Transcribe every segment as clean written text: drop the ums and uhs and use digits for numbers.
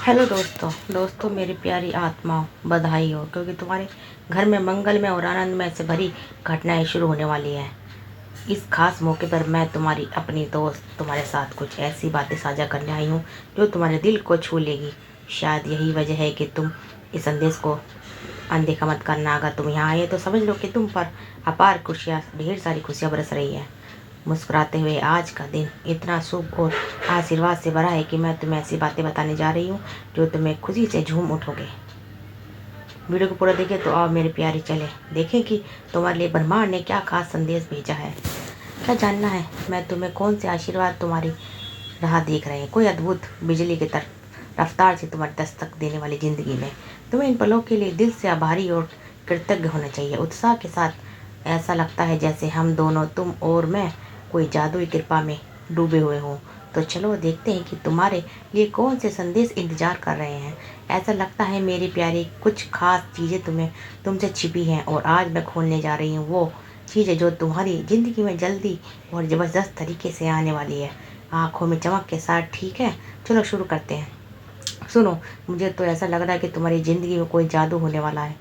Hello दोस्तों मेरी प्यारी आत्माओं, बधाई हो क्योंकि तुम्हारे घर में मंगलमय और आनंदमय से भरी घटनाएं शुरू होने वाली है। इस खास मौके पर मैं तुम्हारी अपनी दोस्त तुम्हारे साथ कुछ ऐसी बातें साझा करने आई हूँ जो तुम्हारे दिल को छू लेगी। शायद यही वजह है कि तुम इस संदेश को अनदेखा मत करना। अगर तुम यहाँ आए तो समझ लो कि तुम पर अपार खुशियाँ, ढेर सारी खुशियाँ बरस रही है। मुस्कुराते हुए आज का दिन इतना शुभ और आशीर्वाद से भरा है कि मैं तुम्हें ऐसी बातें बताने जा रही हूँ जो तुम्हें खुशी से झूम उठोगे। वीडियो को पूरा देखें तो आओ मेरे प्यारे, चले देखें कि तुम्हारे लिए ब्रह्मांड ने क्या खास संदेश भेजा है। क्या जानना है मैं तुम्हें कौन से आशीर्वाद तुम्हारी राह देख रहे हैं। कोई अद्भुत बिजली की तरफ रफ्तार से तुम्हारी दस्तक देने वाली जिंदगी में तुम्हें इन पलों के लिए दिल से आभारी और कृतज्ञ होना चाहिए। उत्साह के साथ ऐसा लगता है जैसे हम दोनों, तुम और मैं, कोई जादुई कृपा में डूबे हुए हों। तो चलो देखते हैं कि तुम्हारे लिए कौन से संदेश इंतजार कर रहे हैं। ऐसा लगता है मेरी प्यारी कुछ खास चीज़ें तुमसे छिपी हैं और आज मैं खोलने जा रही हूँ वो चीज़ें जो तुम्हारी ज़िंदगी में जल्दी और ज़बरदस्त तरीके से आने वाली है, आंखों में चमक के साथ। ठीक है, चलो शुरू करते हैं। सुनो, मुझे तो ऐसा लग रहा है कि तुम्हारी ज़िंदगी में कोई जादू होने वाला है।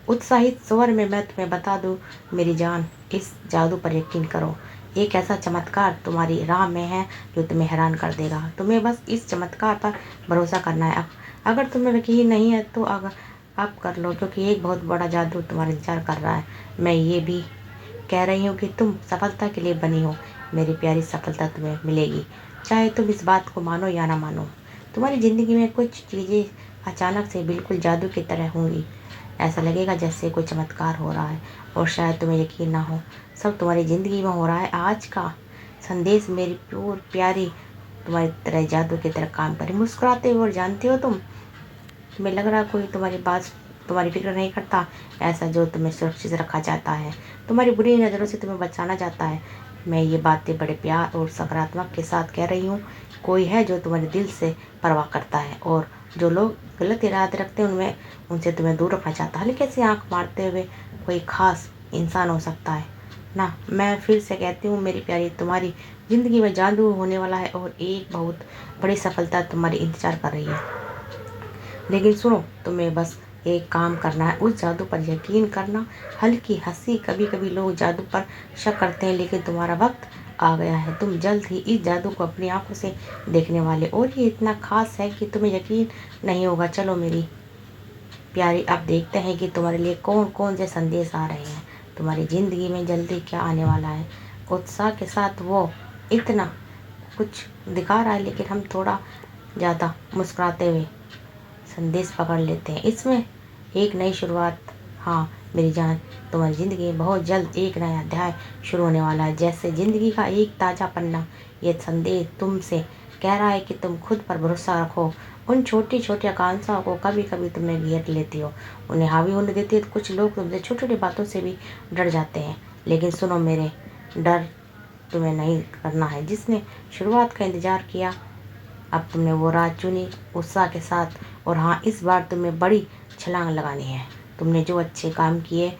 उत्साहित स्वर में मैं तुम्हें बता दूं मेरी जान, इस जादू पर यकीन करो। एक ऐसा चमत्कार तुम्हारी राह में है जो तुम्हें हैरान कर देगा। तुम्हें बस इस चमत्कार पर भरोसा करना है। अगर तुम्हें यकीन नहीं है तो अगर अब कर लो, क्योंकि एक बहुत बड़ा जादू तुम्हारा इंतजार कर रहा है। मैं ये भी कह रही हूँ कि तुम सफलता के लिए बनी हो। मेरी प्यारी, सफलता तुम्हें मिलेगी, चाहे तुम इस बात को मानो या ना मानो। तुम्हारी ज़िंदगी में कुछ चीज़ें अचानक से बिल्कुल जादू की तरह होंगी। ऐसा लगेगा जैसे कोई चमत्कार हो रहा है और शायद तुम्हें यकीन ना हो, सब तुम्हारी ज़िंदगी में हो रहा है। आज का संदेश मेरी प्योर प्यारी तुम्हारी तरह जादू की तरह काम करे। मुस्कुराते हुए, और जानती हो तुम्हें लग रहा कोई तुम्हारी बात, तुम्हारी फिक्र नहीं करता, ऐसा जो तुम्हें सुरक्षित रखा जाता है, तुम्हारी बुरी नज़रों से तुम्हें बचाना चाहता है। मैं ये बातें बड़े प्यार और सकारात्मक के साथ कह रही हूँ। कोई है जो तुम्हारे दिल से परवाह करता है और जो लोग गलत इरादे रखते हैं उनसे तुम्हें दूर रखना चाहता है। हल्के से आंख मारते हुए कोई खास इंसान हो सकता है ना। मैं फिर से कहती हूँ मेरी प्यारी, तुम्हारी ज़िंदगी में जादू होने वाला है और एक बहुत बड़ी सफलता तुम्हारी इंतजार कर रही है। लेकिन सुनो, तुम्हें बस एक काम करना है, उस जादू पर यकीन करना। हल्की हंसी, कभी कभी लोग जादू पर शक करते हैं, लेकिन तुम्हारा वक्त आ गया है। तुम जल्द ही इस जादू को अपनी आंखों से देखने वाले, और ये इतना खास है कि तुम्हें यकीन नहीं होगा। चलो मेरी प्यारी, अब देखते हैं कि तुम्हारे लिए कौन कौन से संदेश आ रहे हैं। तुम्हारी ज़िंदगी में जल्दी क्या आने वाला है। उत्साह के साथ वो इतना कुछ दिखा रहा है, लेकिन हम थोड़ा ज़्यादा मुस्कुराते हुए संदेश पकड़ लेते हैं। इसमें एक नई शुरुआत। हाँ मेरी जान, तुम्हारी ज़िंदगी में बहुत जल्द एक नया अध्याय शुरू होने वाला है, जैसे ज़िंदगी का एक ताज़ा पन्ना। ये संदेश तुमसे कह रहा है कि तुम खुद पर भरोसा रखो। उन छोटी छोटी आकांक्षाओं को कभी कभी तुमने घेर लेती हो, उन्हें हावी होने देती हो। कुछ लोग तुमसे छोटी छोटी बातों से भी डर जाते हैं, लेकिन सुनो, मेरे डर तुम्हें नहीं करना है जिसने शुरुआत का इंतज़ार किया। अब तुमने वो राह चुनी उत्साह के साथ, और हाँ, इस बार तुम्हें बड़ी छलांग लगानी है। तुमने जो अच्छे काम किए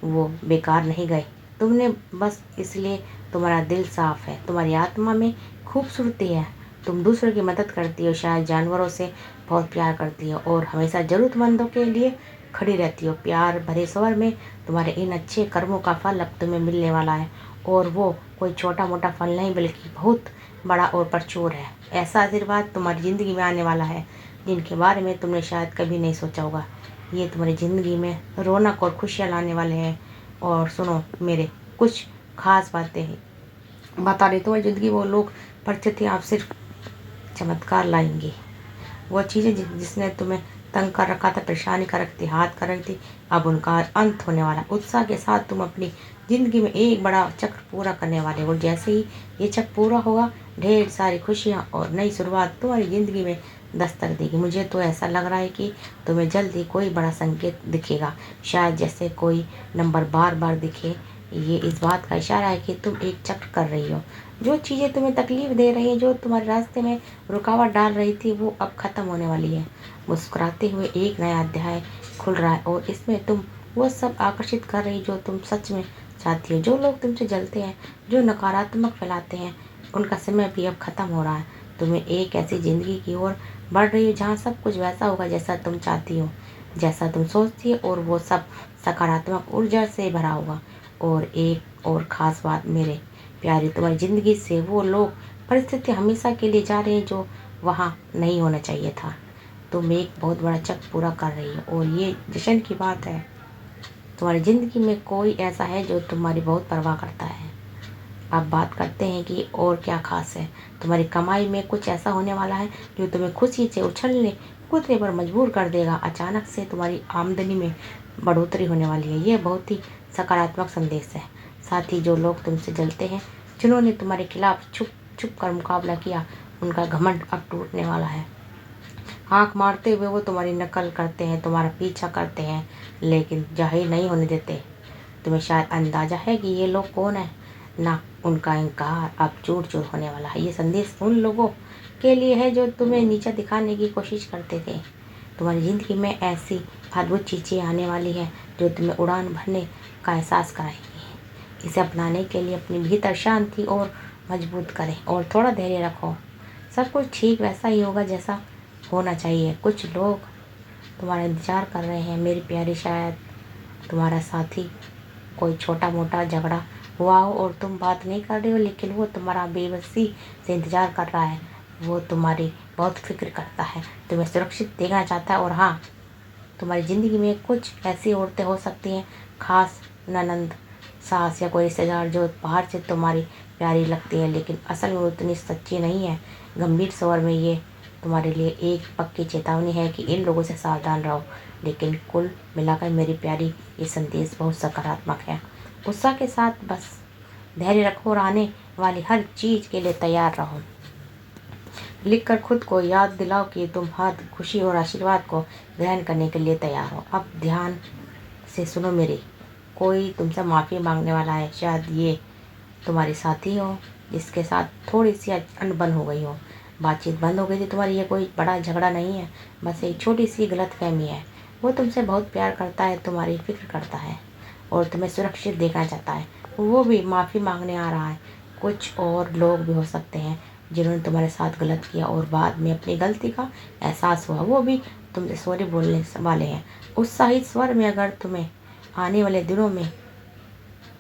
वो बेकार नहीं गए। तुमने बस इसलिए तुम्हारा दिल साफ है, तुम्हारी आत्मा में खूबसूरती है। तुम दूसरों की मदद करती हो, शायद जानवरों से बहुत प्यार करती हो और हमेशा ज़रूरतमंदों के लिए खड़ी रहती हो। प्यार भरे स्वर में तुम्हारे इन अच्छे कर्मों का फल अब तुम्हें मिलने वाला है, और वो कोई छोटा मोटा फल नहीं बल्कि बहुत बड़ा और प्रचुर है। ऐसा आशीर्वाद तुम्हारी ज़िंदगी में आने वाला है जिनके बारे में तुमने शायद कभी नहीं सोचा होगा। ये तुम्हारी ज़िंदगी में रौनक और खुशियाँ लाने वाले हैं। और सुनो मेरे, कुछ खास बातें हैं बता रही, तुम्हारी ज़िंदगी वो लोग परिस्थिति आप सिर्फ चमत्कार लाएंगी। वो चीज़ें जिसने तुम्हें तंग कर रखा था, परेशानी कर रखी थी, हाथ कर रखी थी, अब उनका अंत होने वाला। उत्साह के साथ तुम अपनी ज़िंदगी में एक बड़ा चक्र पूरा करने वाले हो। जैसे ही ये चक्र पूरा होगा, ढेर सारी खुशियाँ और नई शुरुआत तुम्हारी ज़िंदगी में दस्तक देगी। मुझे तो ऐसा लग रहा है कि तुम्हें जल्द ही कोई बड़ा संकेत दिखेगा, शायद जैसे कोई नंबर बार बार दिखे। ये इस बात का इशारा है कि तुम एक चक्र कर रही हो। जो चीज़ें तुम्हें तकलीफ दे रही हैं, जो तुम्हारे रास्ते में रुकावट डाल रही थी, वो अब ख़त्म होने वाली है। मुस्कुराते हुए एक नया अध्याय खुल रहा है, और इसमें तुम वो सब आकर्षित कर रही जो तुम सच में चाहती हो। जो लोग तुमसे जलते हैं, जो नकारात्मक फैलाते हैं, उनका समय भी अब ख़त्म हो रहा है। तुम्हें एक ऐसी ज़िंदगी की ओर बढ़ रही हो, जहाँ सब कुछ वैसा होगा जैसा तुम चाहती हो, जैसा तुम सोचती हो, और वो सब सकारात्मक ऊर्जा से भरा होगा। और एक और ख़ास बात मेरे प्यारे, तुम्हारी ज़िंदगी से वो लोग, परिस्थिति हमेशा के लिए जा रहे हैं जो वहाँ नहीं होना चाहिए था। तुम एक बहुत बड़ा चक्र पूरा कर रही हो, और ये जश्न की बात है। तुम्हारी ज़िंदगी में कोई ऐसा है जो तुम्हारी बहुत परवाह करता है। अब बात करते हैं कि और क्या खास है। तुम्हारी कमाई में कुछ ऐसा होने वाला है जो तुम्हें खुशी से उछलने कूदने पर मजबूर कर देगा। अचानक से तुम्हारी आमदनी में बढ़ोतरी होने वाली है। ये बहुत ही सकारात्मक संदेश है। साथ ही जो लोग तुमसे जलते हैं, जिन्होंने तुम्हारे खिलाफ छुप छुप कर मुकाबला किया, उनका घमंड अब टूटने वाला है। आँख मारते हुए वो तुम्हारी नकल करते हैं, तुम्हारा पीछा करते हैं, लेकिन जाहिर नहीं होने देते। तुम्हें शायद अंदाजा है कि ये लोग कौन है ना। उनका इनकार अब चूर चूर होने वाला है। ये संदेश उन लोगों के लिए है जो तुम्हें नीचा दिखाने की कोशिश करते थे। तुम्हारी ज़िंदगी में ऐसी अद्भुत चीज़ें आने वाली हैं जो तुम्हें उड़ान भरने का एहसास कराएंगी। इसे अपनाने के लिए अपनी भीतर शांति और मजबूत करें और थोड़ा धैर्य रखो। सब कुछ ठीक वैसा ही होगा जैसा होना चाहिए। कुछ लोग तुम्हारा इंतज़ार कर रहे हैं मेरी प्यारी। शायद तुम्हारा साथी कोई छोटा मोटा झगड़ा हुआ हो और तुम बात नहीं कर रहे हो, लेकिन वो तुम्हारा बेबसी से इंतज़ार कर रहा है। वो तुम्हारी बहुत फिक्र करता है, तुम्हें सुरक्षित देखना चाहता है। और हाँ, तुम्हारी ज़िंदगी में कुछ ऐसी औरतें हो सकती हैं, खास ननंद, सास या कोई रिश्तेदार, जो बाहर से तुम्हारी प्यारी लगती है लेकिन असल में उतनी सच्ची नहीं है। गंभीर स्वर में ये तुम्हारे लिए एक पक्की चेतावनी है कि इन लोगों से सावधान रहो। लेकिन कुल मिलाकर मेरी प्यारी, ये संदेश बहुत सकारात्मक है। उत्साह के साथ बस धैर्य रखो और आने वाली हर चीज़ के लिए तैयार रहो। लिखकर खुद को याद दिलाओ कि तुम हर खुशी और आशीर्वाद को ग्रहण करने के लिए तैयार हो। अब ध्यान से सुनो मेरी, कोई तुमसे माफ़ी मांगने वाला है। शायद ये तुम्हारी साथी हो जिसके साथ थोड़ी सी अनबन हो गई हो, बातचीत बंद हो गई थी तुम्हारी। ये कोई बड़ा झगड़ा नहीं है, बस एक छोटी सी गलतफहमी है। वो तुमसे बहुत प्यार करता है, तुम्हारी फिक्र करता है और तुम्हें सुरक्षित देखना चाहता है। वो भी माफ़ी मांगने आ रहा है। कुछ और लोग भी हो सकते हैं जिन्होंने तुम्हारे साथ गलत किया और बाद में अपनी गलती का एहसास हुआ, वो भी तुमसे सॉरी बोलने वाले हैं उत्साहित स्वर में। अगर तुम्हें आने वाले दिनों में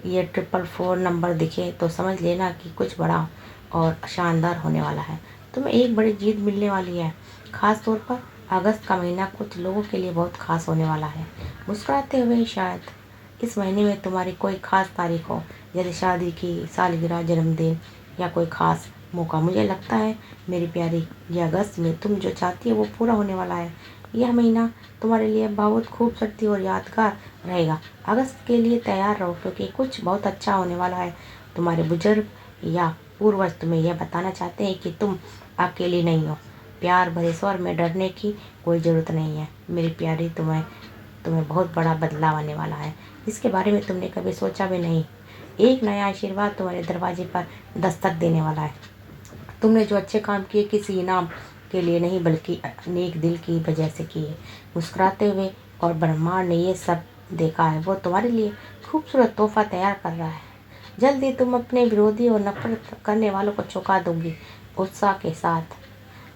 ये 444 नंबर दिखे तो समझ लेना कि कुछ बड़ा और शानदार होने वाला है। तुम्हें एक बड़ी जीत मिलने वाली है। ख़ास तौर पर अगस्त का महीना कुछ लोगों के लिए बहुत खास होने वाला है। मुस्कुराते हुए, शायद इस महीने में तुम्हारी कोई खास तारीख हो, जैसे शादी की सालगिरह, जन्मदिन या कोई खास मौका। मुझे लगता है मेरी प्यारी, ये अगस्त में तुम जो चाहती हो वो पूरा होने वाला है। यह महीना तुम्हारे लिए बहुत खूबसूरती और यादगार रहेगा। अगस्त के लिए तैयार रहो क्योंकि कुछ बहुत अच्छा होने वाला है। तुम्हारे बुजुर्ग या पूर्वज तुम्हें यह बताना चाहते हैं कि तुम अकेली नहीं हो। प्यार भरे स्वर में डरने की कोई ज़रूरत नहीं है मेरी प्यारी। तुम्हें तुम्हें बहुत बड़ा बदलाव आने वाला है, इसके बारे में तुमने कभी सोचा भी नहीं। एक नया आशीर्वाद तुम्हारे दरवाजे पर दस्तक देने वाला है। तुमने जो अच्छे काम किए किसी इनाम के लिए नहीं, बल्कि नेक दिल की वजह से किए। मुस्कुराते हुए, और ब्रह्मांड ने ये सब देखा है। वो तुम्हारे लिए खूबसूरत तोहफा तैयार कर रहा है। जल्दी तुम अपने विरोधी और नफरत करने वालों को चौंका दोगी। उत्साह के साथ,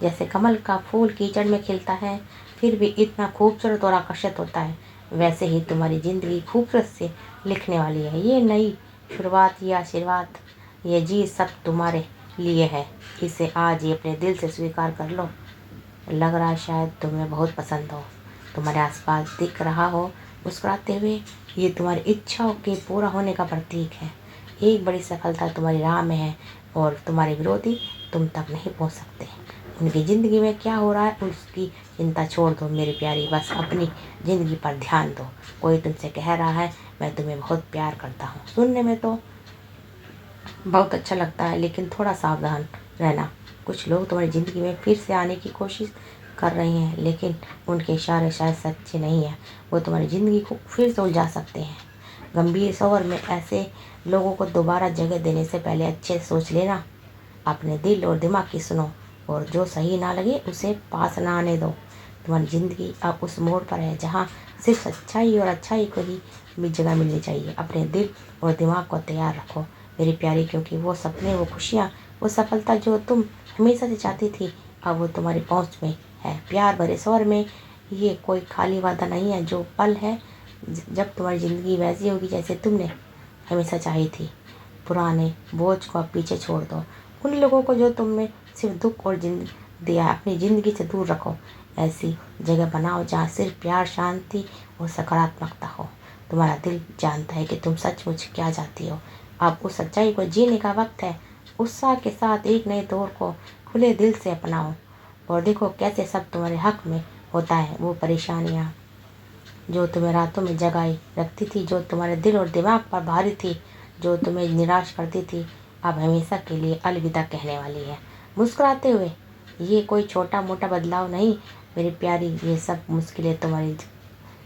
जैसे कमल का फूल कीचड़ में खिलता है फिर भी इतना खूबसूरत और आकर्षित होता है, वैसे ही तुम्हारी ज़िंदगी खूबसूरत से लिखने वाली है। ये नई शुरुआत, ये आशीर्वाद, ये जीत सब तुम्हारे लिए है। इसे आज ही अपने दिल से स्वीकार कर लो। लग रहा है शायद तुम्हें बहुत पसंद हो, तुम्हारे आसपास दिख रहा हो मुस्कुराते हुए। ये तुम्हारी इच्छाओं के पूरा होने का प्रतीक है। एक बड़ी सफलता तुम्हारी राह में है और तुम्हारे विरोधी तुम तक नहीं पहुंच सकते। उनकी ज़िंदगी में क्या हो रहा है उसकी चिंता छोड़ दो मेरी प्यारी, बस अपनी ज़िंदगी पर ध्यान दो। कोई तुमसे कह रहा है मैं तुम्हें बहुत प्यार करता हूँ। सुनने में तो बहुत अच्छा लगता है, लेकिन थोड़ा सावधान रहना। कुछ लोग तुम्हारी ज़िंदगी में फिर से आने की कोशिश कर रहे हैं, लेकिन उनके इशारे शायद सच्चे नहीं हैं। वो तुम्हारी ज़िंदगी को फिर से उलझा सकते हैं। गंभीर स्वर में, ऐसे लोगों को दोबारा जगह देने से पहले अच्छे से सोच लेना। अपने दिल और दिमाग की सुनो, और जो सही ना लगे उसे पास ना आने दो। तुम्हारी ज़िंदगी अब उस मोड़ पर है जहाँ सिर्फ सच्चाई और अच्छाई को ही भी जगह मिलनी चाहिए। अपने दिल और दिमाग को तैयार रखो मेरी प्यारी, क्योंकि वो सपने, वो खुशियाँ, वो सफलता जो तुम हमेशा से चाहती थी, अब वो तुम्हारी पहुँच में है। प्यार भरे स्वर में ये कोई खाली वादा नहीं है, जो पल है जब तुम्हारी ज़िंदगी वैसी होगी जैसे तुमने हमेशा चाही थी। पुराने बोझ को अब पीछे छोड़ दो, उन लोगों को जो तुम में सिर्फ दुख और दिया है अपनी ज़िंदगी से दूर रखो। ऐसी जगह बनाओ जहाँ सिर्फ प्यार, शांति और सकारात्मकता हो। तुम्हारा दिल जानता है कि तुम सचमुच क्या चाहती हो। अब उस सच्चाई को जीने का वक्त है। उत्साह के साथ एक नए दौर को खुले दिल से अपनाओ और देखो कैसे सब तुम्हारे हक में होता है। वो परेशानियाँ जो तुम्हें रातों में जगाए रखती थी, जो तुम्हारे दिल और दिमाग पर भारी थी, जो तुम्हें निराश करती थी, अब हमेशा के लिए अलविदा कहने वाली है मुस्कुराते हुए। ये कोई छोटा मोटा बदलाव नहीं मेरी प्यारी, ये सब मुश्किलें तुम्हारी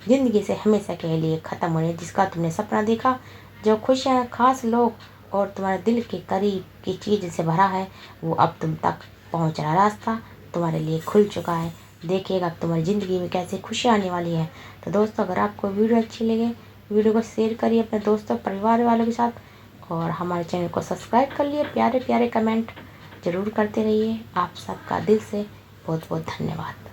ज़िंदगी से हमेशा के लिए ख़त्म होने जिसका तुमने सपना देखा। जो खुशियाँ, खास लोग और तुम्हारे दिल के करीब की चीज़ से भरा है, वो अब तुम तक पहुँच रहा। रास्ता तुम्हारे लिए खुल चुका है। देखिएगा अब तुम्हारी ज़िंदगी में कैसे खुशियाँ आने वाली है। तो दोस्तों, अगर आपको वीडियो अच्छी लगे, वीडियो को शेयर करिए अपने दोस्तों, परिवार वालों के साथ और हमारे चैनल को सब्सक्राइब कर लिए। प्यारे प्यारे कमेंट ज़रूर करते रहिए। आप सबका दिल से बहुत बहुत धन्यवाद।